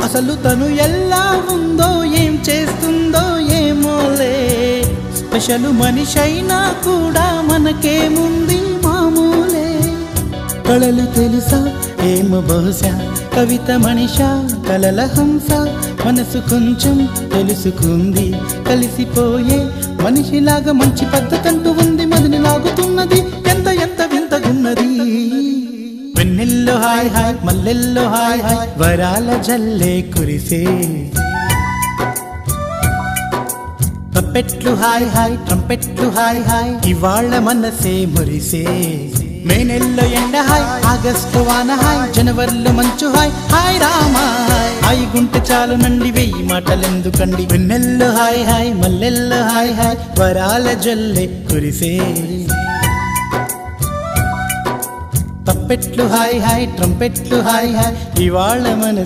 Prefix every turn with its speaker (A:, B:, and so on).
A: అసలు తను ఎలా ఉందో ఏం చేస్తుందో ఏమోలే స్పెషల్ మనిషైనా కూడా మనకేముంది మామూలే కళలు తెలుసా ఏమో బహుశా కవిత మనిషా కలల హంస మనసు కొంచెం తెలుసుకుంది కలిసిపోయే మనిషిలాగా మంచి పద్ధతంటూ ఉంది మదిని లాగుతున్నది ఎంత ఎంత వింతగున్నది వెన్నెల్లో హాయ్ హాయ్ మల్లెల్లో హాయ్ హాయ్ వరాల జల్లే కురిసే తప్పెట్లు హాయ్ హాయ్ ట్రంపెట్లు హాయ్ హాయ్ ఇవాళ మనసే మురిసే మే నెలలో ఎండ హాయ్ ఆగస్టు వాన హాయ్ జనవరిలో మంచు హాయ్ హాయ్ రామా హాయ్ గుంటె చాలు నండి వెయ్యి మాటలెందుకండి వెన్నెల్లో హాయ్ హాయ్ మల్లెల్లో హాయ్ హాయ్ వరాల జల్లే కురిసే తప్పెట్లు హాయ్ హాయ్ ట్రంపెట్లు హాయ్ హాయ్ ఇవాళ మన